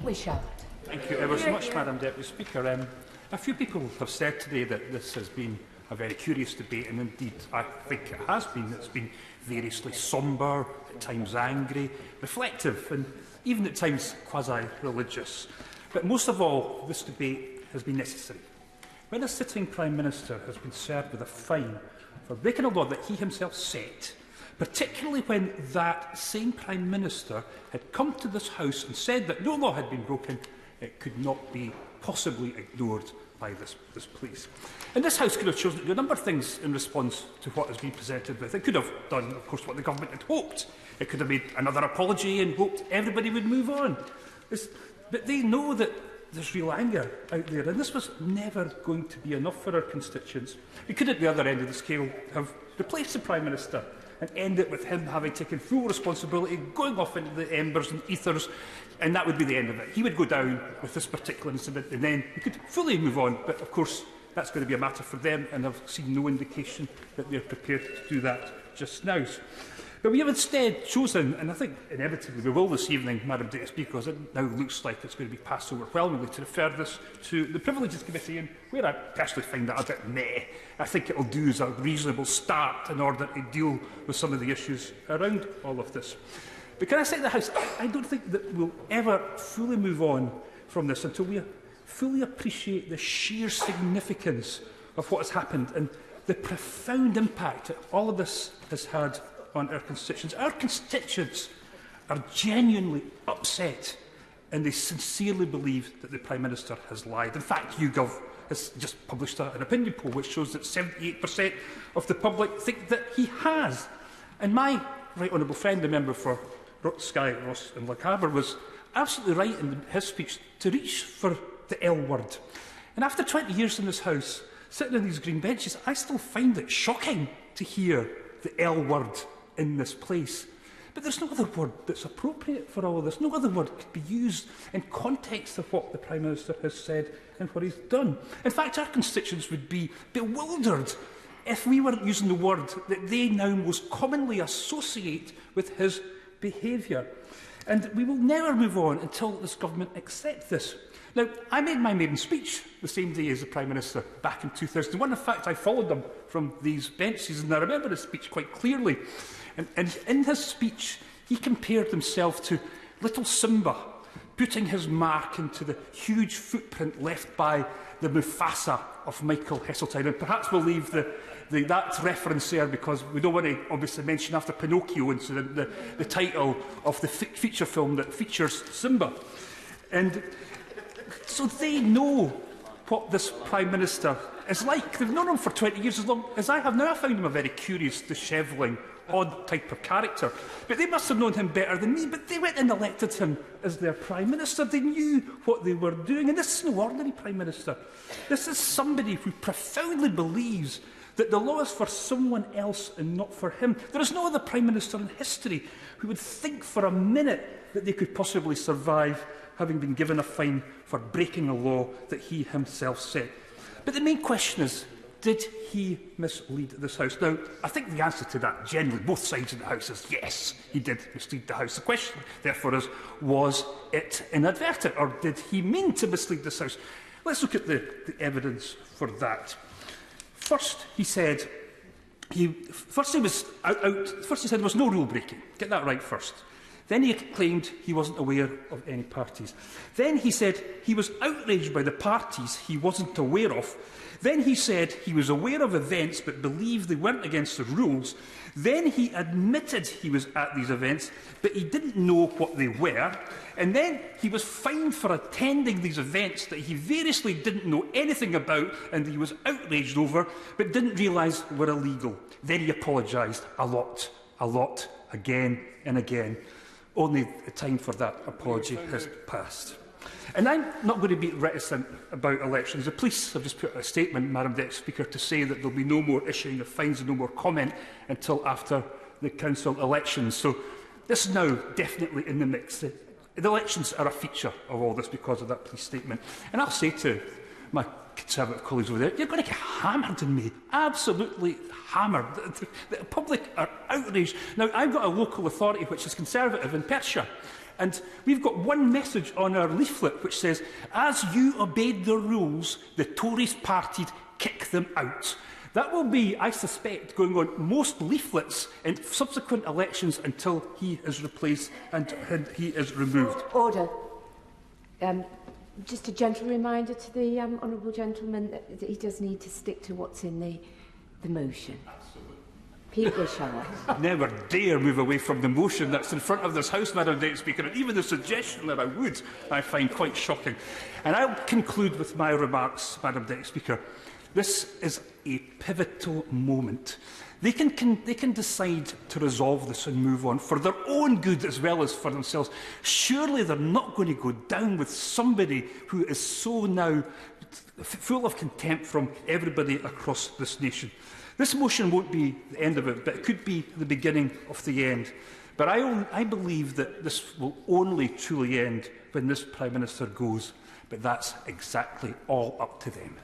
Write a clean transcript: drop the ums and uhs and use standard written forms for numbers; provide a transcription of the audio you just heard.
Wishart. Thank you ever so much, Madam Deputy Speaker. A few people have said today that this has been a very curious debate, and indeed I think it has been. It's been variously sombre, at times angry, reflective, and even at times quasi-religious. But most of all, this debate has been necessary. When a sitting Prime Minister has been served with a fine for breaking a law that he himself set, particularly when that same Prime Minister had come to this House and said that no law had been broken, it could not be possibly ignored by this police. And this House could have chosen to do a number of things in response to what has been presented with. It could have done, of course, what the government had hoped. It could have made another apology and hoped everybody would move on. But they know that there's real anger out there, and this was never going to be enough for our constituents. We could, at the other end of the scale, have replaced the Prime Minister and end it with him having taken full responsibility, going off into the embers and ethers, and that would be the end of it. He would go down with this particular incident, and then we could fully move on. But, of course, that's going to be a matter for them, and I've seen no indication that they're prepared to do that just now. But we have instead chosen, and I think inevitably we will this evening, Madam Deputy Speaker, because it now looks like it's going to be passed overwhelmingly, to refer this to the Privileges Committee, and where I personally find that a bit meh. I think it will do as a reasonable start in order to deal with some of the issues around all of this. But can I say to the House, I don't think that we'll ever fully move on from this until we fully appreciate the sheer significance of what has happened and the profound impact that all of this has had on our constituents. Our constituents are genuinely upset, and they sincerely believe that the Prime Minister has lied. In fact, YouGov has just published an opinion poll which shows that 78% of the public think that he has. And my right honourable friend, the member for Skye, Ross and Lochaber, was absolutely right in his speech to reach for the L word. And after 20 years in this House, sitting on these green benches, I still find it shocking to hear the L word in this place. But there's no other word that's appropriate for all of this. No other word could be used in context of what the Prime Minister has said and what he's done. In fact, our constituents would be bewildered if we weren't using the word that they now most commonly associate with his behaviour. And we will never move on until this government accepts this. Now, I made my maiden speech the same day as the Prime Minister back in 2001. In fact, I followed them from these benches, and I remember his speech quite clearly. And in his speech, he compared himself to little Simba, putting his mark into the huge footprint left by the Mufasa of Michael Heseltine. And perhaps we'll leave that reference there because we don't want to obviously mention after Pinocchio incident the title of the feature film that features Simba. And so they know what this Prime Minister is like. They've known him for 20 years, as long as I have now. I found him a very curious, dishevelling, odd type of character. But they must have known him better than me. But they went and elected him as their Prime Minister. They knew what they were doing. And this is no ordinary Prime Minister. This is somebody who profoundly believes that the law is for someone else and not for him. There is no other Prime Minister in history who would think for a minute that they could possibly survive having been given a fine for breaking a law that he himself set. But the main question is, did he mislead this House? Now, I think the answer to that, generally, both sides of the House, is yes, he did mislead the House. The question, therefore, is, was it inadvertent, or did he mean to mislead this House? Let's look at the evidence for that. First, he said there was no rule breaking. Get that right first. Then he claimed he wasn't aware of any parties. Then he said he was outraged by the parties he wasn't aware of. Then he said he was aware of events but believed they weren't against the rules. Then he admitted he was at these events, but he didn't know what they were. And then he was fined for attending these events that he variously didn't know anything about and he was outraged over, but didn't realise were illegal. Then he apologised a lot, again and again. Only the time for that apology has passed. And I'm not going to be reticent about elections. The police have just put out a statement, Madam Deputy Speaker, to say that there will be no more issuing of fines and no more comment until after the council elections. So this is now definitely in the mix. The elections are a feature of all this because of that police statement. And I'll say to my Conservative colleagues over there, you're going to get hammered in May. Absolutely hammered. The public are outraged. Now, I've got a local authority which is Conservative in Perthshire. And we've got one message on our leaflet which says, as you obeyed the rules, the Tories party kick them out. That will be, I suspect, going on most leaflets in subsequent elections until he is replaced and he is removed. Order. Just a gentle reminder to the honourable gentleman that he does need to stick to what's in the motion. Pete Wishart. Never dare move away from the motion that's in front of this House, Madam Deputy Speaker, and even the suggestion that I would, I find quite shocking. And I'll conclude with my remarks, Madam Deputy Speaker. This is a pivotal moment. They can decide to resolve this and move on for their own good as well as for themselves. Surely they're not going to go down with somebody who is so now full of contempt from everybody across this nation. This motion won't be the end of it, but it could be the beginning of the end. But I believe that this will only truly end when this Prime Minister goes. But that's exactly all up to them.